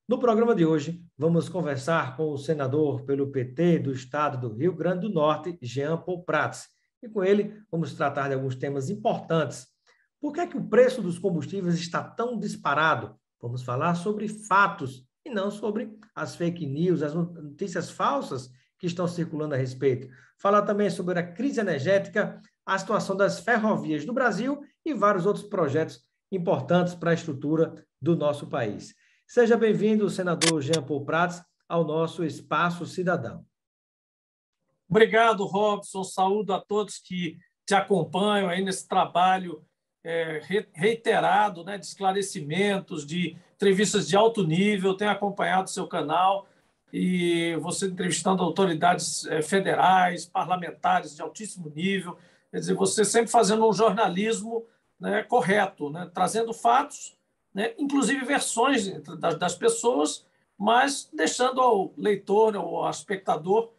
No programa de hoje, vamos conversar com o senador pelo PT do estado do Rio Grande do Norte, Jean Paul Prats. E com ele, vamos tratar de alguns temas importantes. Por que é que o preço dos combustíveis está tão disparado? Vamos falar sobre fatos e não sobre as fake news, as notícias falsas que estão circulando a respeito. Falar também sobre a crise energética, a situação das ferrovias do Brasil e vários outros projetos importantes para a estrutura do nosso país. Seja bem-vindo, senador Jean Paul Prats, ao nosso Espaço Cidadão. Obrigado, Robson. Saúdo a todos que te acompanham aí nesse trabalho reiterado, né, de esclarecimentos, de entrevistas de alto nível. Tenho acompanhado o seu canal e você entrevistando autoridades federais, parlamentares de altíssimo nível. Quer dizer, você sempre fazendo um jornalismo, né, correto, né, trazendo fatos, né, inclusive versões das pessoas, mas deixando ao leitor ou ao espectador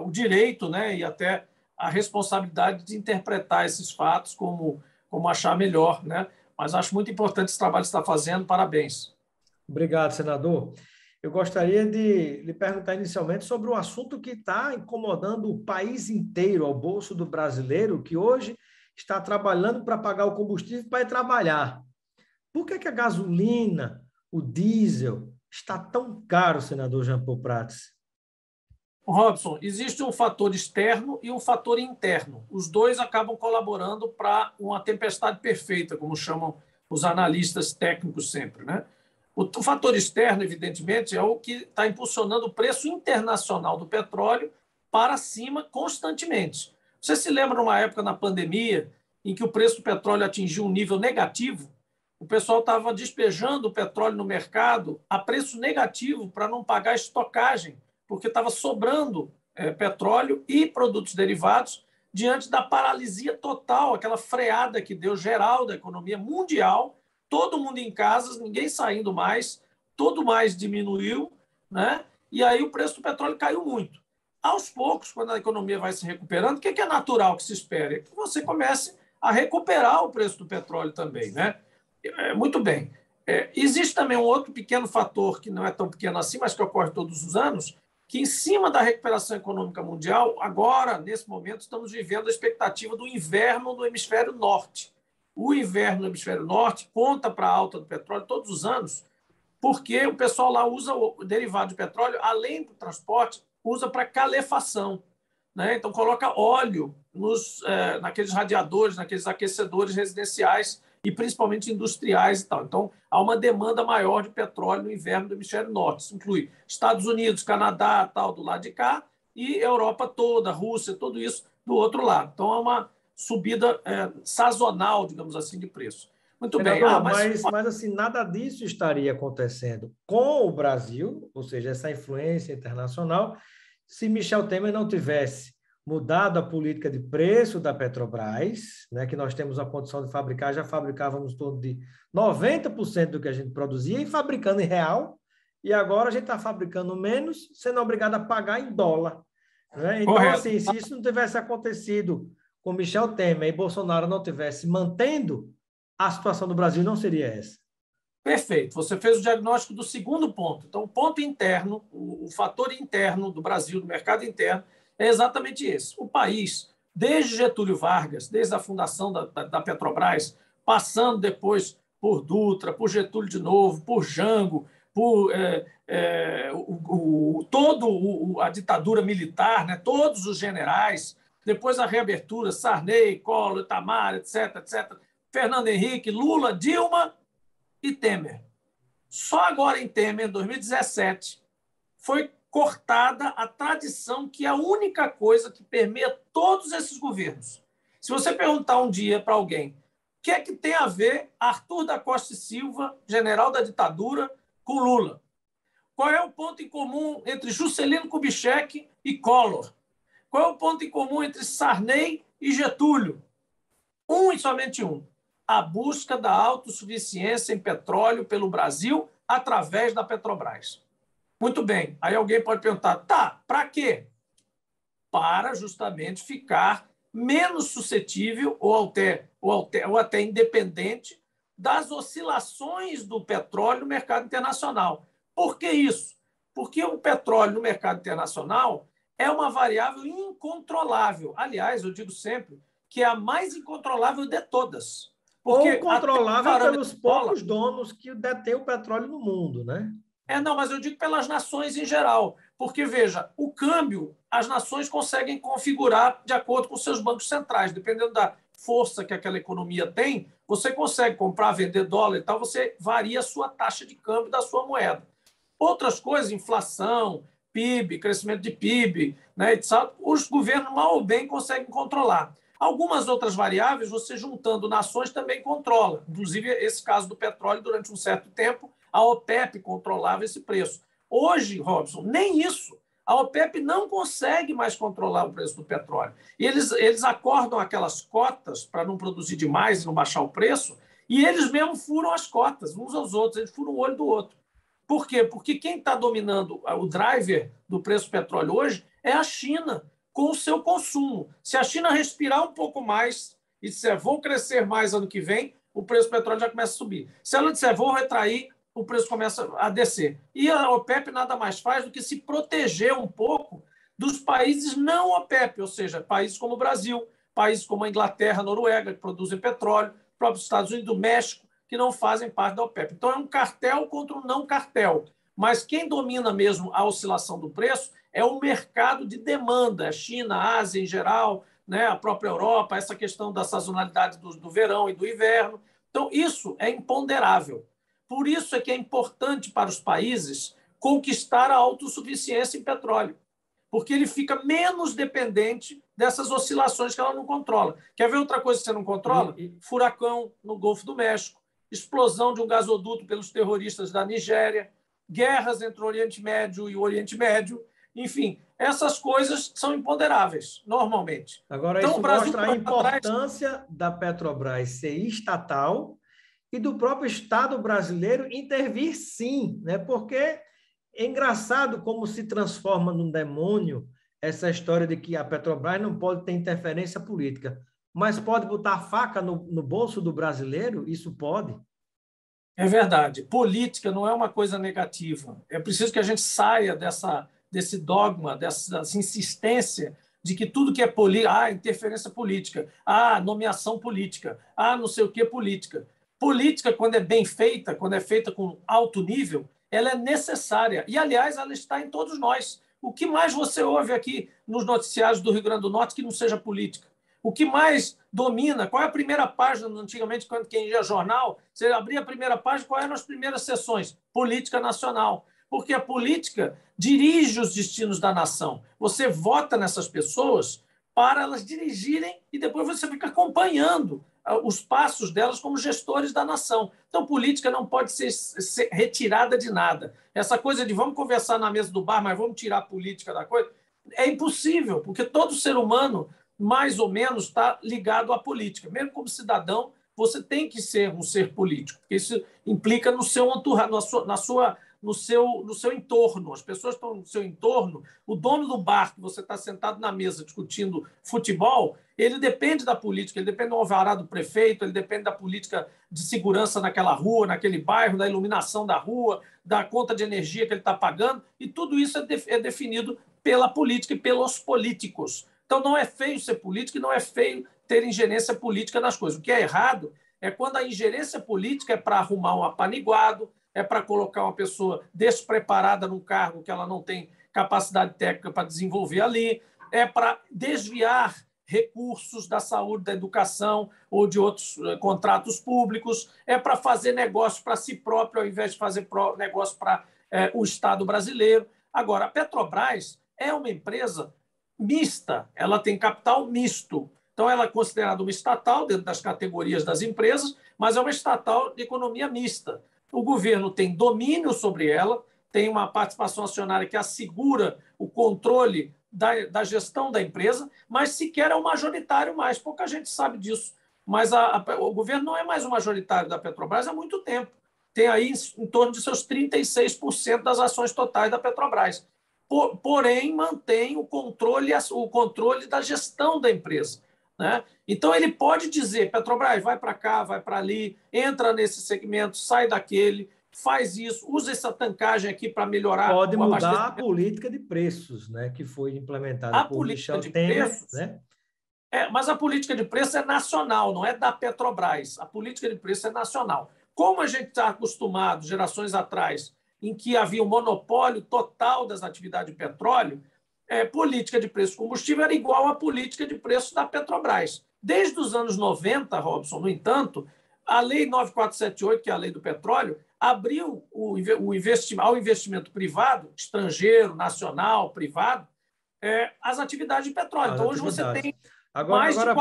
o direito, né, e até a responsabilidade de interpretar esses fatos como achar melhor, né? Mas acho muito importante esse trabalho que você está fazendo. Parabéns. Obrigado, senador. Eu gostaria de lhe perguntar inicialmente sobre um assunto que está incomodando o país inteiro, ao bolso do brasileiro, que hoje está trabalhando para pagar o combustível para ir trabalhar. Por que a gasolina, o diesel, está tão caro, senador Jean Paul Prats? Robson, existe um fator externo e um fator interno. Os dois acabam colaborando para uma tempestade perfeita, como chamam os analistas técnicos sempre, né? O fator externo, evidentemente, é o que está impulsionando o preço internacional do petróleo para cima constantemente. Você se lembra numa época na pandemia em que o preço do petróleo atingiu um nível negativo? O pessoal estava despejando o petróleo no mercado a preço negativo para não pagar estocagem, porque estava sobrando petróleo e produtos derivados diante da paralisia total, aquela freada que deu geral da economia mundial, todo mundo em casas, ninguém saindo mais, tudo mais diminuiu, né? E aí o preço do petróleo caiu muito. Aos poucos, quando a economia vai se recuperando, o que é natural que se espere? É que você comece a recuperar o preço do petróleo também, né? Muito bem. Existe também um outro pequeno fator, que não é tão pequeno assim, mas que ocorre todos os anos, que em cima da recuperação econômica mundial, agora, nesse momento, estamos vivendo a expectativa do inverno no hemisfério norte. O inverno no hemisfério norte conta para a alta do petróleo todos os anos, porque o pessoal lá usa o derivado de petróleo, além do transporte, usa para calefação, né? Então, coloca óleo naqueles radiadores, naqueles aquecedores residenciais e principalmente industriais e tal. Então, há uma demanda maior de petróleo no inverno do hemisfério norte. Isso inclui Estados Unidos, Canadá, tal, do lado de cá, e Europa toda, Rússia, tudo isso do outro lado. Então, é uma subida sazonal, digamos assim, de preço. Muito bem. Senador, mas assim, nada disso estaria acontecendo com o Brasil, ou seja, essa influência internacional, se Michel Temer não tivesse mudado a política de preço da Petrobras, né, que nós temos a condição de fabricar, já fabricávamos em torno de 90% do que a gente produzia e fabricando em real, e agora a gente está fabricando menos, sendo obrigado a pagar em dólar. Né? Então, Correto. assim, se isso não tivesse acontecido com Michel Temer e Bolsonaro não tivesse mantendo, a situação do Brasil não seria essa. Perfeito. Você fez o diagnóstico do segundo ponto. Então, o ponto interno, o fator interno do Brasil, do mercado interno, é exatamente esse. O país, desde Getúlio Vargas, desde a fundação da Petrobras, passando depois por Dutra, por Getúlio de novo, por Jango, por toda a ditadura militar, né? Todos os generais, depois a reabertura, Sarney, Collor, Itamar, etc., etc., Fernando Henrique, Lula, Dilma e Temer. Só agora em Temer, em 2017, foi cortada a tradição que é a única coisa que permeia todos esses governos. Se você perguntar um dia para alguém o que é que tem a ver Arthur da Costa e Silva, general da ditadura, com Lula? Qual é o ponto em comum entre Juscelino Kubitschek e Collor? Qual é o ponto em comum entre Sarney e Getúlio? Um e somente um: a busca da autossuficiência em petróleo pelo Brasil através da Petrobras. Muito bem. Aí alguém pode perguntar, tá, para quê? Para justamente ficar menos suscetível ou até independente das oscilações do petróleo no mercado internacional. Por que isso? Porque o petróleo no mercado internacional é uma variável incontrolável. Aliás, eu digo sempre que é a mais incontrolável de todas. Ou Porque até o controlável parâmetro pelos dólar, poucos donos que detêm o petróleo no mundo, né? não, mas eu digo pelas nações em geral. Porque, veja, o câmbio, as nações conseguem configurar de acordo com seus bancos centrais. Dependendo da força que aquela economia tem, você consegue comprar, vender dólar e tal, você varia a sua taxa de câmbio da sua moeda. Outras coisas, inflação, PIB, crescimento de PIB, né, etc., os governos mal ou bem conseguem controlar. Algumas outras variáveis, você juntando nações também controla. Inclusive, esse caso do petróleo, durante um certo tempo, a OPEP controlava esse preço. Hoje, Robson, nem isso. A OPEP não consegue mais controlar o preço do petróleo. E eles acordam aquelas cotas para não produzir demais e não baixar o preço, e eles mesmos furam as cotas, uns aos outros, eles furam o olho do outro. Por quê? Porque quem está dominando o driver do preço do petróleo hoje é a China, com o seu consumo. Se a China respirar um pouco mais e disser vou crescer mais ano que vem, o preço do petróleo já começa a subir. Se ela disser vou retrair, o preço começa a descer. E a OPEP nada mais faz do que se proteger um pouco dos países não OPEP, ou seja, países como o Brasil, países como a Inglaterra, a Noruega, que produzem petróleo, próprios Estados Unidos, o México, que não fazem parte da OPEP. Então, é um cartel contra um não cartel. Mas quem domina mesmo a oscilação do preço é o mercado de demanda, a China, a Ásia em geral, né, a própria Europa, essa questão da sazonalidade do verão e do inverno. Então, isso é imponderável. Por isso é que é importante para os países conquistar a autossuficiência em petróleo, porque ele fica menos dependente dessas oscilações que ela não controla. Quer ver outra coisa que você não controla? Furacão no Golfo do México, explosão de um gasoduto pelos terroristas da Nigéria, guerras entre o Oriente Médio e o Oriente Médio. Enfim, essas coisas são imponderáveis, normalmente. Agora, Então, o isso Brasil mostra a correu atrás. importância da Petrobras ser estatal e do próprio Estado brasileiro intervir sim, né? Porque é engraçado como se transforma num demônio essa história de que a Petrobras não pode ter interferência política, mas pode botar faca no bolso do brasileiro? Isso pode? É verdade. Política não é uma coisa negativa. É preciso que a gente saia desse dogma, dessa insistência de que tudo que é política, interferência política, nomeação política, não sei o que política. Política, quando é bem feita, quando é feita com alto nível, ela é necessária. E, aliás, ela está em todos nós. O que mais você ouve aqui nos noticiários do Rio Grande do Norte que não seja política? O que mais domina? Qual é a primeira página? Antigamente, quando quem ia jornal, você abria a primeira página, quais eram as primeiras sessões? Política nacional. Porque a política dirige os destinos da nação. Você vota nessas pessoas para elas dirigirem e depois você fica acompanhando os passos delas como gestores da nação. Então, política não pode ser retirada de nada. Essa coisa de vamos conversar na mesa do bar, mas vamos tirar a política da coisa, é impossível, porque todo ser humano mais ou menos está ligado à política. Mesmo como cidadão, você tem que ser um ser político, porque isso implica no seu entorno, no seu entorno. As pessoas estão no seu entorno. O dono do bar, que você está sentado na mesa discutindo futebol, ele depende da política, ele depende do alvará do prefeito, ele depende da política de segurança naquela rua, naquele bairro, da iluminação da rua, da conta de energia que ele está pagando, e tudo isso é definido pela política e pelos políticos. Então, não é feio ser político e não é feio ter ingerência política nas coisas. O que é errado é quando a ingerência política é para arrumar um apaniguado, é para colocar uma pessoa despreparada num cargo que ela não tem capacidade técnica para desenvolver ali, é para desviar recursos da saúde, da educação ou de outros contratos públicos, é para fazer negócio para si próprio, ao invés de fazer negócio para o Estado brasileiro. Agora, a Petrobras é uma empresa mista, ela tem capital misto. Então, ela é considerada uma estatal dentro das categorias das empresas, mas é uma estatal de economia mista. O governo tem domínio sobre ela, tem uma participação acionária que assegura o controle da gestão da empresa, mas sequer é o majoritário mais. Pouca gente sabe disso. Mas o governo não é mais o majoritário da Petrobras há muito tempo. Tem aí em torno de seus 36% das ações totais da Petrobras. Porém, mantém o controle da gestão da empresa. né? Então, ele pode dizer, Petrobras, vai para cá, vai para ali, entra nesse segmento, sai daquele, faz isso, usa essa tancagem aqui para melhorar Pode o mudar a abastecimento. política de preços, né, que foi implementada A por política Michel de Temer, preços, né? mas a política de preço é nacional, não é da Petrobras. A política de preço é nacional. Como a gente está acostumado, gerações atrás, em que havia um monopólio total das atividades de petróleo, política de preço de combustível era igual à política de preço da Petrobras. Desde os anos 90, Robson, no entanto, a Lei 9478, que é a lei do petróleo, abriu ao investimento privado, estrangeiro, nacional, privado, as atividades de petróleo. As Então, hoje você atividades. tem mais de 40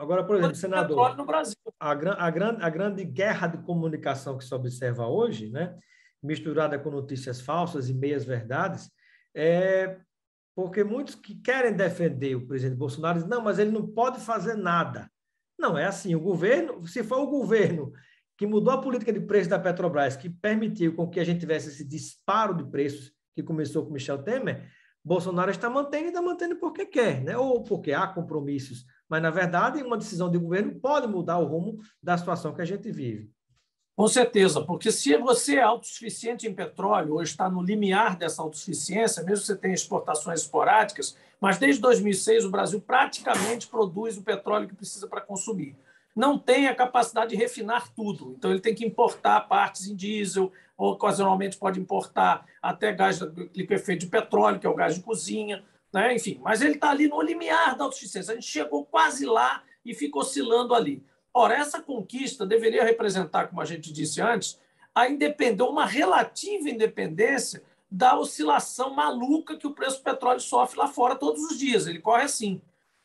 Agora, por exemplo, de petróleo senador, no Brasil. a grande guerra de comunicação que se observa hoje, né, misturada com notícias falsas e meias-verdades, é porque muitos que querem defender o presidente Bolsonaro dizem, não, mas ele não pode fazer nada. Não, é assim, o governo, se for o governo que mudou a política de preço da Petrobras, que permitiu com que a gente tivesse esse disparo de preços que começou com Michel Temer, Bolsonaro está mantendo porque quer, né? Ou porque há compromissos. Mas, na verdade, uma decisão de governo pode mudar o rumo da situação que a gente vive. Com certeza, porque se você é autossuficiente em petróleo ou está no limiar dessa autossuficiência, mesmo que você tenha exportações esporádicas, mas desde 2006 o Brasil praticamente produz o petróleo que precisa para consumir. Não tem a capacidade de refinar tudo, então ele tem que importar partes em diesel, ou ocasionalmente pode importar até gás liquefeito de petróleo, que é o gás de cozinha, né? Enfim, mas ele está ali no limiar da autossuficiência. A gente chegou quase lá e fica oscilando ali. Ora, essa conquista deveria representar, como a gente disse antes, uma relativa independência da oscilação maluca que o preço do petróleo sofre lá fora todos os dias. Ele corre assim.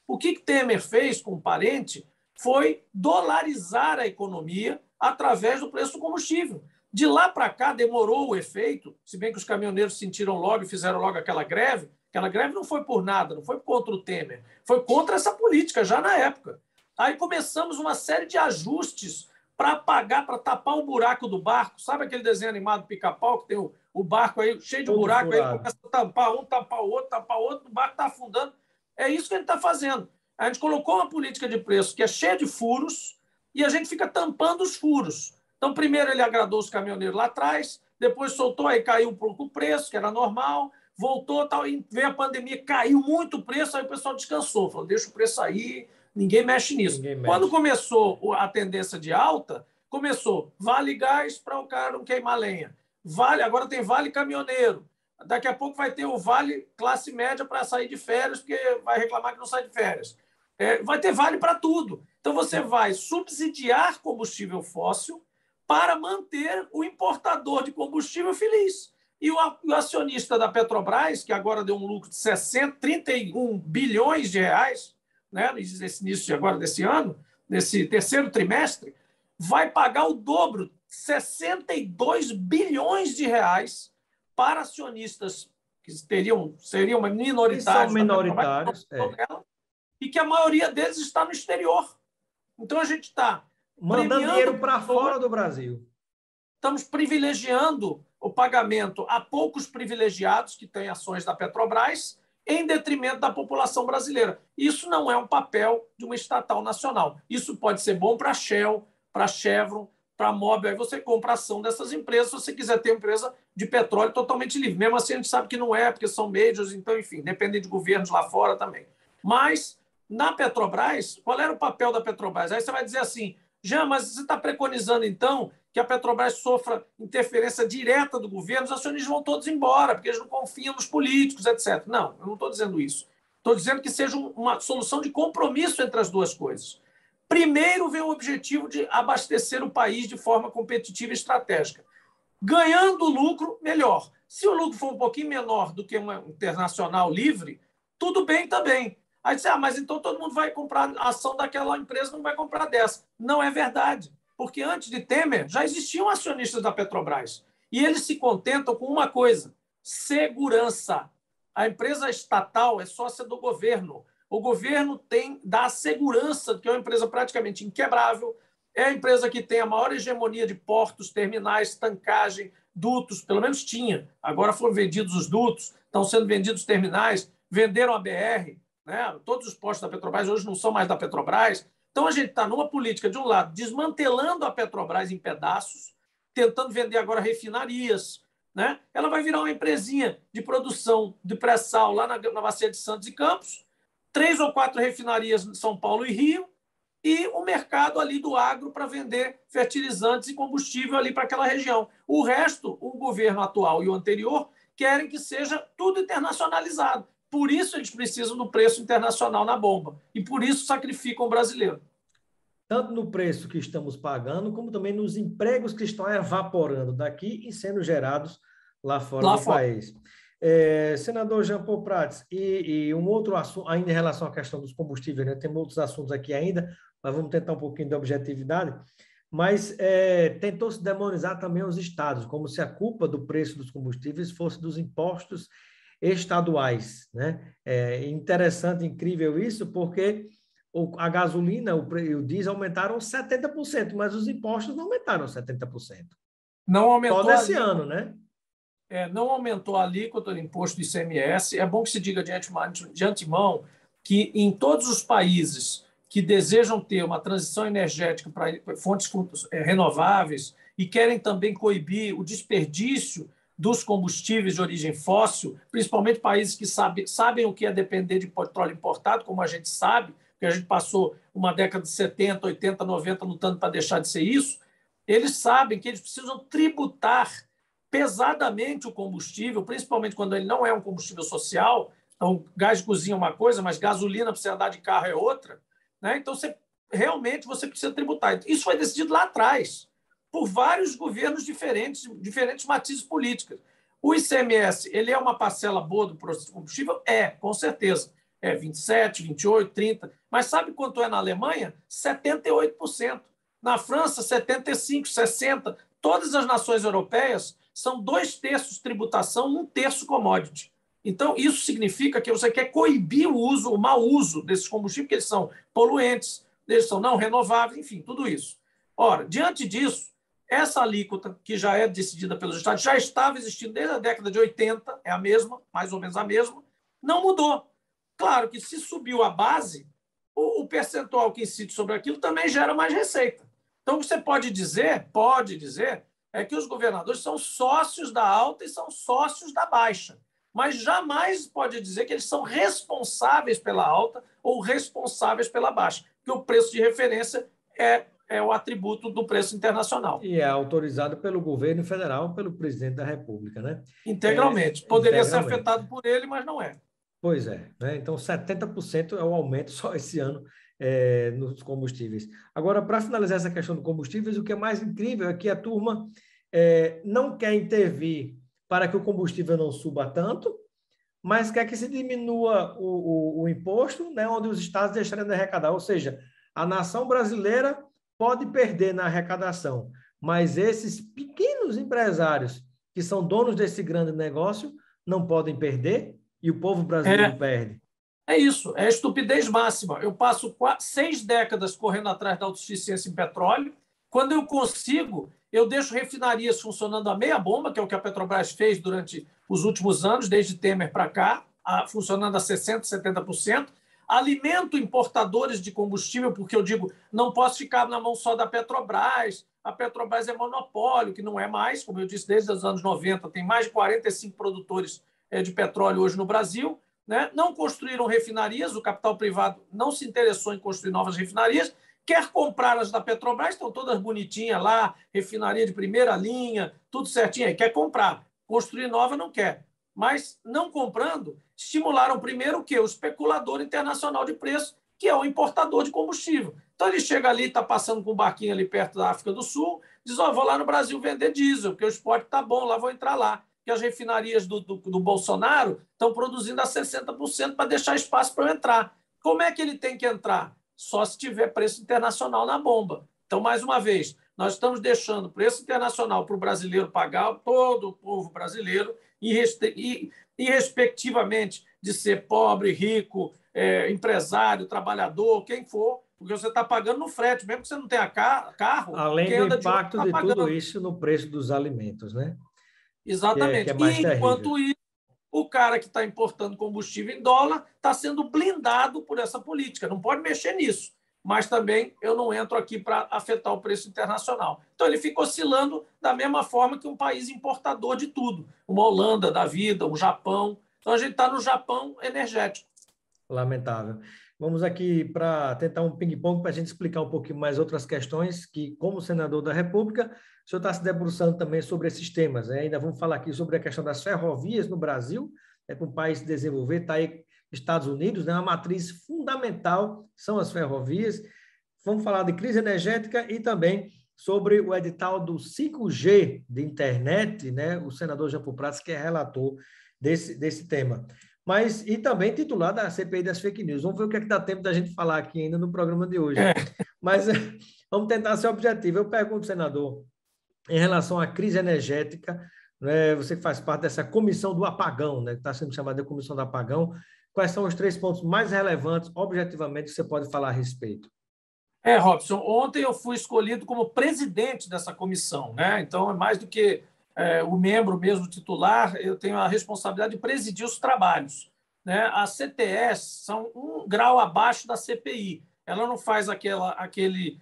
O que Temer fez com o parente foi dolarizar a economia através do preço do combustível. De lá para cá demorou o efeito, se bem que os caminhoneiros sentiram logo e fizeram logo aquela greve. Aquela greve não foi por nada, não foi contra o Temer, foi contra essa política já na época. Aí começamos uma série de ajustes para apagar, para tapar o buraco do barco. Sabe aquele desenho animado Pica-Pau, que tem o barco aí cheio de Todo buraco, aí ele furado. começa a tampar o outro, o barco está afundando. É isso que ele está fazendo. A gente colocou uma política de preço que é cheia de furos e a gente fica tampando os furos. Então, primeiro ele agradou os caminhoneiros lá atrás, depois soltou, aí caiu um pouco o preço, que era normal, voltou, tal, e veio a pandemia, caiu muito o preço, aí o pessoal descansou, falou, deixa o preço aí, ninguém mexe nisso. Ninguém Quando mexe. começou a tendência de alta, começou vale gás para o cara não queimar lenha. Agora tem vale caminhoneiro. Daqui a pouco vai ter o vale classe média para sair de férias, porque vai reclamar que não sai de férias. Vai ter vale para tudo. Então você vai subsidiar combustível fóssil para manter o importador de combustível feliz. E o acionista da Petrobras, que agora deu um lucro de 31 bilhões de reais, né, nesse início de agora desse ano, nesse terceiro trimestre, vai pagar o dobro, 62 bilhões de reais para acionistas que seriam Que são minoritários da Petrobras, minoritários, e que a maioria deles está no exterior. Então a gente está mandando premiando dinheiro para fora do Brasil. estamos privilegiando o pagamento a poucos privilegiados que têm ações da Petrobras em detrimento da população brasileira. Isso não é um papel de uma estatal nacional. Isso pode ser bom para a Shell, para a Chevron, para a Mobil. Aí você compra a ação dessas empresas se você quiser ter uma empresa de petróleo totalmente livre. Mesmo assim, a gente sabe que não é, porque são majors, então, enfim, depende de governos lá fora também. Mas, na Petrobras, qual era o papel da Petrobras? Aí você vai dizer assim, Jean, mas você está preconizando, então, que a Petrobras sofra interferência direta do governo, os acionistas vão todos embora, porque eles não confiam nos políticos, etc. Não, eu não estou dizendo isso. Estou dizendo que seja uma solução de compromisso entre as duas coisas. Primeiro vem o objetivo de abastecer o país de forma competitiva e estratégica. Ganhando lucro, melhor. Se o lucro for um pouquinho menor do que uma internacional livre, tudo bem também. Aí você, mas então todo mundo vai comprar a ação daquela empresa, não vai comprar dessa. Não é verdade. Porque antes de Temer, já existiam acionistas da Petrobras. E eles se contentam com uma coisa: segurança. A empresa estatal é sócia do governo. O governo dá a segurança de que é uma empresa praticamente inquebrável, é a empresa que tem a maior hegemonia de portos, terminais, tancagem, dutos, pelo menos tinha. Agora foram vendidos os dutos, estão sendo vendidos os terminais, venderam a BR. né? Todos os postos da Petrobras hoje não são mais da Petrobras. Então, a gente está numa política, de um lado, desmantelando a Petrobras em pedaços, tentando vender agora refinarias, né? Ela vai virar uma empresinha de produção de pré-sal lá na Bacia de Santos e Campos, 3 ou 4 refinarias em São Paulo e Rio, e o mercado ali do agro para vender fertilizantes e combustível ali para aquela região. O resto, o governo atual e o anterior querem que seja tudo internacionalizado. Por isso eles precisam do preço internacional na bomba. E por isso sacrificam o brasileiro. Tanto no preço que estamos pagando, como também nos empregos que estão evaporando daqui e sendo gerados lá fora do país. Senador Jean Paul Prats, e um outro assunto, ainda em relação à questão dos combustíveis, né? Tem outros assuntos aqui ainda, mas vamos tentar um pouquinho de objetividade. Mas tentou se demonizar também os estados, como se a culpa do preço dos combustíveis fosse dos impostos estaduais, né? É interessante, incrível isso, porque a gasolina e o diesel aumentaram 70%, mas os impostos não aumentaram 70%. Não aumentou todo esse ano, né? Não aumentou a alíquota do imposto do ICMS. É bom que se diga de antemão que em todos os países que desejam ter uma transição energética para fontes renováveis e querem também coibir o desperdício dos combustíveis de origem fóssil, principalmente países que sabem o que é depender de petróleo importado, como a gente sabe, porque a gente passou uma década de 70, 80, 90 lutando para deixar de ser isso, eles sabem que eles precisam tributar pesadamente o combustível, principalmente quando ele não é um combustível social. Então, gás de cozinha é uma coisa, mas gasolina para você andar de carro é outra, né? Então, realmente você precisa tributar. Isso foi decidido lá atrás, por vários governos diferentes matizes políticos. O ICMS, ele é uma parcela boa do preço do combustível? Com certeza. 27%, 28%, 30%. Mas sabe quanto é na Alemanha? 78%. Na França, 75%, 60%. Todas as nações europeias são 2/3 tributação, 1/3 commodity. Então, isso significa que você quer coibir o mau uso desses combustíveis, porque eles são poluentes, eles são não renováveis, enfim, tudo isso. Ora, diante disso, essa alíquota, que já é decidida pelos Estados, já estava existindo desde a década de 80, é a mesma, mais ou menos a mesma, não mudou. Claro que se subiu a base, o percentual que incide sobre aquilo também gera mais receita. Então, o que você pode dizer, é que os governadores são sócios da alta e são sócios da baixa. Mas jamais pode dizer que eles são responsáveis pela alta ou responsáveis pela baixa, porque o preço de referência é o atributo do preço internacional. E é autorizado pelo governo federal, pelo presidente da República, né? Integralmente. Poderia ser afetado por ele, mas não é. Pois é, né? Então 70% é o aumento só esse ano nos combustíveis. Agora, para finalizar essa questão dos combustíveis, o que é mais incrível é que a turma não quer intervir para que o combustível não suba tanto, mas quer que se diminua o imposto, né, onde os estados deixarem de arrecadar. Ou seja, a nação brasileira pode perder na arrecadação, mas esses pequenos empresários que são donos desse grande negócio não podem perder e o povo brasileiro perde. É isso, é a estupidez máxima. Eu passo 6 décadas correndo atrás da autossuficiência em petróleo. Quando eu consigo, eu deixo refinarias funcionando a meia bomba, que é o que a Petrobras fez durante os últimos anos, desde Temer para cá, funcionando a 60%, 70%. Alimento importadores de combustível, porque eu digo, não posso ficar na mão só da Petrobras. A Petrobras é monopólio, que não é mais, como eu disse, desde os anos 90, tem mais de 45 produtores de petróleo hoje no Brasil, né? Não construíram refinarias, o capital privado não se interessou em construir novas refinarias, quer comprá-las da Petrobras, estão todas bonitinhas lá, refinaria de primeira linha, tudo certinho aí, quer comprar. Construir nova não quer. Mas, não comprando, estimularam primeiro o quê? O especulador internacional de preço, que é o importador de combustível. Então, ele chega ali, está passando com um barquinho ali perto da África do Sul, diz, vou lá no Brasil vender diesel, porque o spot está bom, lá vou entrar lá. Que as refinarias do Bolsonaro estão produzindo a 60% para deixar espaço para eu entrar. Como é que ele tem que entrar? Só se tiver preço internacional na bomba. Então, mais uma vez, nós estamos deixando preço internacional para o brasileiro pagar, todo o povo brasileiro, irrespectivamente de ser pobre, rico, empresário, trabalhador, quem for, porque você está pagando no frete, mesmo que você não tenha carro. Além do impacto de tudo isso no preço dos alimentos, né? Exatamente. Que é mais terrível. o cara que está importando combustível em dólar está sendo blindado por essa política. Não pode mexer nisso. Mas também eu não entro aqui para afetar o preço internacional. Então, ele fica oscilando da mesma forma que um país importador de tudo. Uma Holanda da vida, um Japão. Então, a gente está no Japão energético. Lamentável. Vamos aqui para tentar um ping-pong para a gente explicar um pouquinho mais outras questões que, como senador da República, o senhor está se debruçando também sobre esses temas, né? Ainda vamos falar aqui sobre a questão das ferrovias no Brasil, para um país se desenvolver, está aí Estados Unidos, né? Uma matriz fundamental são as ferrovias. Vamos falar de crise energética e também sobre o edital do 5G de internet, né? O senador Jean Paul Prats, que é relator desse tema. Mas, e também titular da CPI das fake news. Vamos ver o que é que dá tempo da gente falar aqui ainda no programa de hoje. Mas vamos tentar ser objetivo. Eu pergunto, senador, em relação à crise energética, né, você que faz parte dessa comissão do apagão, né, que está sendo chamada de comissão do apagão, quais são os 3 pontos mais relevantes, objetivamente, que você pode falar a respeito? Robson, ontem eu fui escolhido como presidente dessa comissão, né? Então, é mais do que o membro mesmo titular, eu tenho a responsabilidade de presidir os trabalhos, né? As CTS são um grau abaixo da CPI. Ela não faz aquele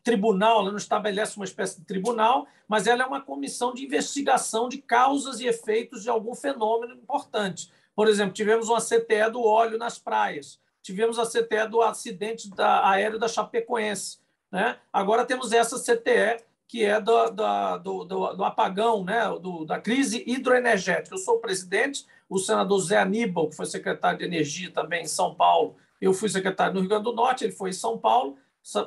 tribunal, ela não estabelece uma espécie de tribunal, mas ela é uma comissão de investigação de causas e efeitos de algum fenômeno importante. Por exemplo, tivemos uma CTE do óleo nas praias, tivemos a CTE do acidente aéreo da Chapecoense, né? Agora temos essa CTE que é do apagão, né? Da crise hidroenergética. Eu sou o presidente, o senador Zé Aníbal, que foi secretário de Energia também em São Paulo, eu fui secretário no Rio Grande do Norte, ele foi em São Paulo,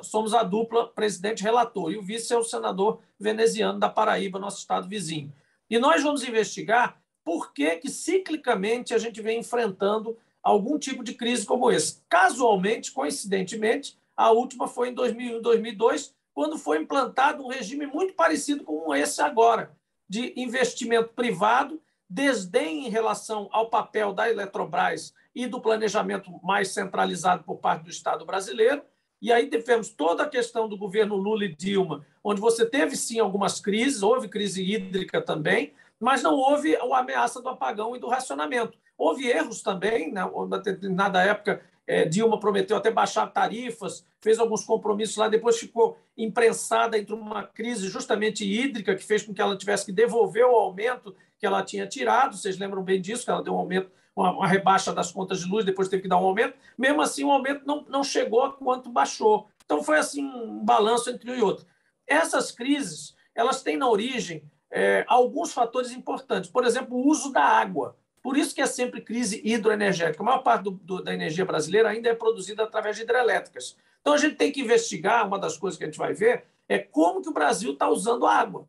somos a dupla presidente-relator, e o vice é o senador veneziano da Paraíba, nosso estado vizinho. E nós vamos investigar por que ciclicamente a gente vem enfrentando algum tipo de crise como esse. Casualmente, coincidentemente, a última foi em 2001, 2002, quando foi implantado um regime muito parecido com esse agora, de investimento privado, desdém em relação ao papel da Eletrobras e do planejamento mais centralizado por parte do Estado brasileiro. E aí tivemos toda a questão do governo Lula e Dilma, onde você teve, sim, algumas crises, houve crise hídrica também, mas não houve a ameaça do apagão e do racionamento. Houve erros também, né? Na época, Dilma prometeu até baixar tarifas, fez alguns compromissos lá, depois ficou imprensada entre uma crise justamente hídrica, que fez com que ela tivesse que devolver o aumento que ela tinha tirado. Vocês lembram bem disso, que ela deu um aumento, uma rebaixa das contas de luz, depois teve que dar um aumento. Mesmo assim, o aumento não chegou a quanto baixou. Então, foi assim um balanço entre um e outro. Essas crises, elas têm na origem alguns fatores importantes. Por exemplo, o uso da água. Por isso que é sempre crise hidroenergética. A maior parte da energia brasileira ainda é produzida através de hidrelétricas. Então, a gente tem que investigar, uma das coisas que a gente vai ver é como que o Brasil está usando a água.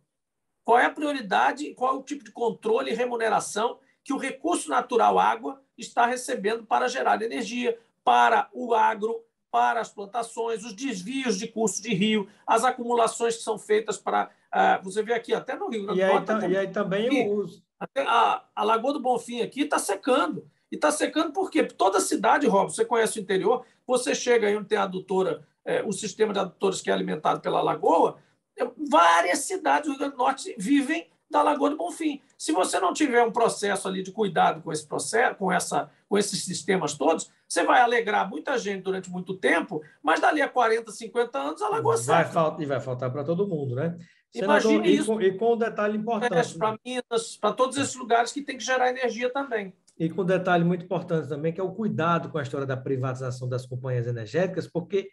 Qual é a prioridade, qual é o tipo de controle e remuneração que o recurso natural água está recebendo para gerar energia, para o agro, para as plantações, os desvios de curso de rio, as acumulações que são feitas para... você vê aqui, até no Rio Grande do Norte... E aí também os... A Lagoa do Bonfim aqui está secando. E está secando por quê? Toda a cidade, Rob, você conhece o interior, você chega aí onde tem a adutora, o sistema de adutores que é alimentado pela lagoa, várias cidades do Rio Grande do Norte vivem da Lagoa do Bonfim. Se você não tiver um processo ali de cuidado com esse processo, com esses sistemas todos, você vai alegrar muita gente durante muito tempo, mas dali a 40, 50 anos a lagoa seca. E vai faltar para todo mundo, né? Imagine Senador, isso. E com um detalhe importante. Para Minas, para todos esses lugares que tem que gerar energia também. E com um detalhe muito importante também, que é o cuidado com a história da privatização das companhias energéticas, porque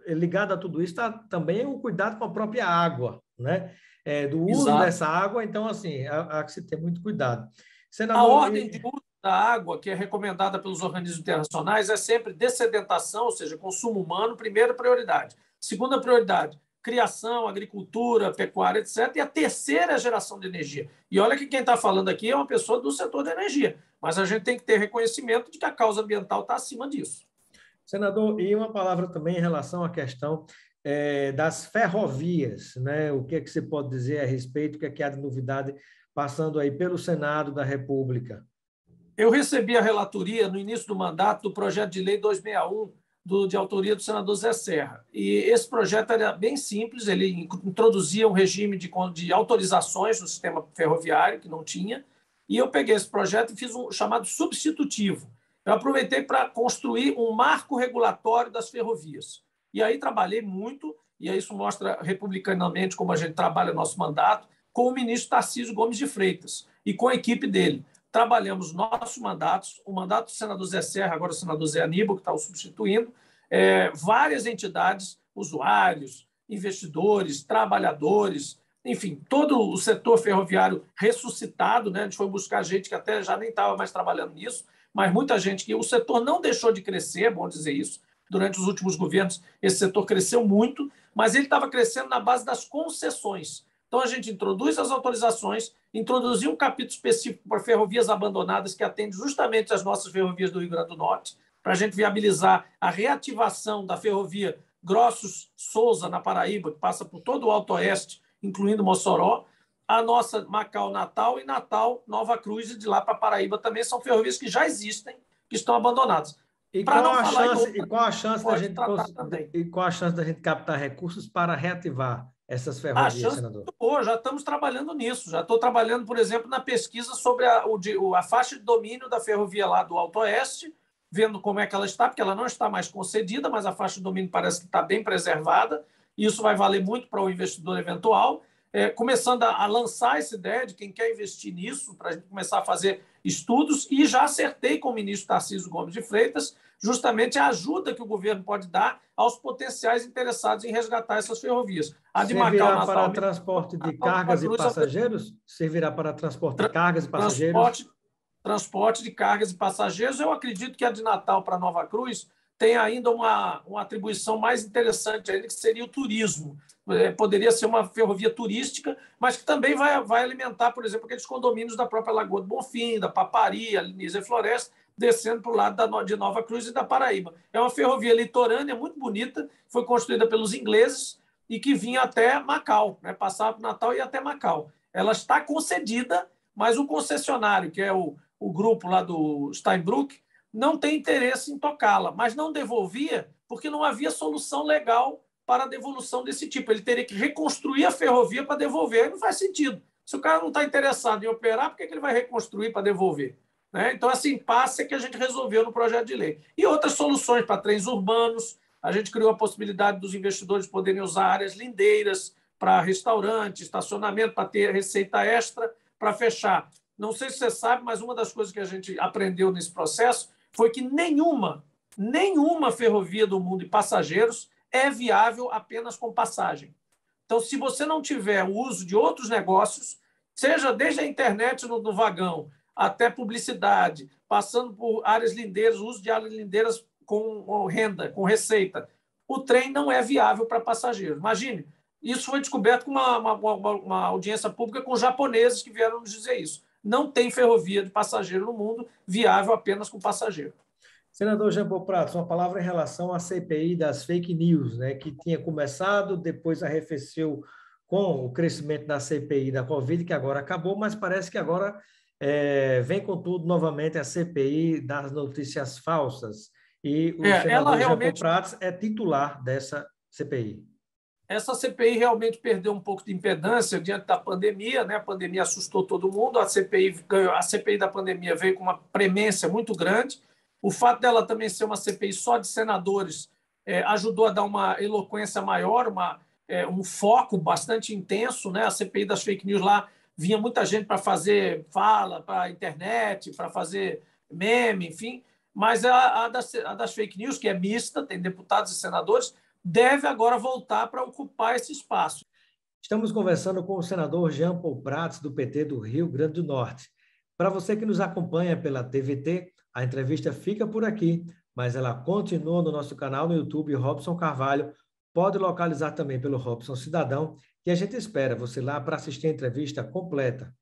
ligado a tudo isso está também o cuidado com a própria água, né? Do uso Exato. dessa água, então, assim, há que se ter muito cuidado. Senador, a ordem de uso da água, que é recomendada pelos organismos internacionais, é sempre dessedentação, ou seja, consumo humano, primeira prioridade. Segunda prioridade, criação, agricultura, pecuária, etc. E a terceira é a geração de energia. E olha que quem está falando aqui é uma pessoa do setor da energia, mas a gente tem que ter reconhecimento de que a causa ambiental está acima disso. Senador, e uma palavra também em relação à questão das ferrovias, né? O que é que você pode dizer a respeito, o que é que há de novidade passando aí pelo Senado da República? Eu recebi a relatoria no início do mandato do projeto de lei 261, de autoria do senador Zé Serra. E esse projeto era bem simples, ele introduzia um regime de autorizações no sistema ferroviário, que não tinha, E eu peguei esse projeto e fiz um chamado substitutivo. Eu aproveitei para construir um marco regulatório das ferrovias. E aí trabalhei muito, e aí isso mostra republicanamente como a gente trabalha nosso mandato, com o ministro Tarcísio Gomes de Freitas e com a equipe dele. Trabalhamos nossos mandatos, o mandato do senador Zé Serra, agora o senador Zé Aníbal, que está o substituindo, várias entidades, usuários, investidores, trabalhadores, enfim, todo o setor ferroviário ressuscitado, né? A gente foi buscar gente que até já nem estava mais trabalhando nisso, mas muita gente que o setor não deixou de crescer, é bom dizer isso. Durante os últimos governos, esse setor cresceu muito, mas ele estava crescendo na base das concessões. Então, a gente introduz as autorizações, introduziu um capítulo específico para ferrovias abandonadas, que atende justamente as nossas ferrovias do Rio Grande do Norte, para a gente viabilizar a reativação da ferrovia Grossos-Souza, na Paraíba, que passa por todo o Alto Oeste, incluindo Mossoró, a nossa Macau-Natal e Natal-Nova Cruz, e de lá para Paraíba também são ferrovias que já existem, que estão abandonadas. E qual a chance da gente captar recursos para reativar essas A ferrovias, chance é senador? muito boa, já estamos trabalhando nisso. Já estou trabalhando, por exemplo, na pesquisa sobre a faixa de domínio da ferrovia lá do Alto Oeste, vendo como é que ela está, porque ela não está mais concedida, mas a faixa de domínio parece que está bem preservada, e isso vai valer muito para o investidor eventual. Começando a lançar essa ideia de quem quer investir nisso, para a gente começar a fazer estudos, e já acertei com o ministro Tarcísio Gomes de Freitas justamente a ajuda que o governo pode dar aos potenciais interessados em resgatar essas ferrovias. A de Macau, Servirá para Natal, transporte de cargas e passageiros? Servirá para transporte de cargas e passageiros? Transporte de cargas e passageiros. Eu acredito que a de Natal para Nova Cruz tem ainda uma atribuição mais interessante ainda, que seria o turismo. Poderia ser uma ferrovia turística, mas que também vai alimentar, por exemplo, aqueles condomínios da própria Lagoa do Bonfim, da Papari, Anísia e Floresta, descendo para o lado de Nova Cruz e da Paraíba. É uma ferrovia litorânea muito bonita, foi construída pelos ingleses e que vinha até Macau, né? Passava para Natal e ia até Macau. Ela está concedida, mas o concessionário, que é o grupo lá do Steinbrück, não tem interesse em tocá-la, mas não devolvia porque não havia solução legal para a devolução desse tipo. Ele teria que reconstruir a ferrovia para devolver. Aí não faz sentido. Se o cara não está interessado em operar, por que ele vai reconstruir para devolver? Né? Então, esse impasse é que a gente resolveu no projeto de lei. E outras soluções para trens urbanos. A gente criou a possibilidade dos investidores poderem usar áreas lindeiras para restaurante, estacionamento, para ter receita extra, para fechar. Não sei se você sabe, mas uma das coisas que a gente aprendeu nesse processo foi que nenhuma ferrovia do mundo de passageiros é viável apenas com passagem. Então, se você não tiver o uso de outros negócios, seja desde a internet no vagão, até publicidade, passando por áreas lindeiras, uso de áreas lindeiras com renda, com receita, o trem não é viável para passageiros. Imagine, isso foi descoberto com uma audiência pública com japoneses que vieram nos dizer isso. Não tem ferrovia de passageiro no mundo viável apenas com passageiro. Senador Jean Paul Prats, uma palavra em relação à CPI das fake news, né, que tinha começado, depois arrefeceu com o crescimento da CPI da Covid, que agora acabou, mas parece que agora vem com tudo novamente a CPI das notícias falsas. E o senador Jean Paul Prats é titular dessa CPI. Essa CPI realmente perdeu um pouco de impedância diante da pandemia, né? A pandemia assustou todo mundo, a CPI da pandemia veio com uma premência muito grande. O fato dela também ser uma CPI só de senadores ajudou a dar uma eloquência maior, um foco bastante intenso, né? A CPI das fake news lá vinha muita gente para fazer fala, para a internet, para fazer meme, enfim. Mas a das fake news, que é mista, tem deputados e senadores, deve agora voltar para ocupar esse espaço. Estamos conversando com o senador Jean Paul Prats, do PT do Rio Grande do Norte. Para você que nos acompanha pela TVT, a entrevista fica por aqui, mas ela continua no nosso canal no YouTube, Robson Carvalho. Pode localizar também pelo Robson Cidadão, e a gente espera você lá para assistir a entrevista completa.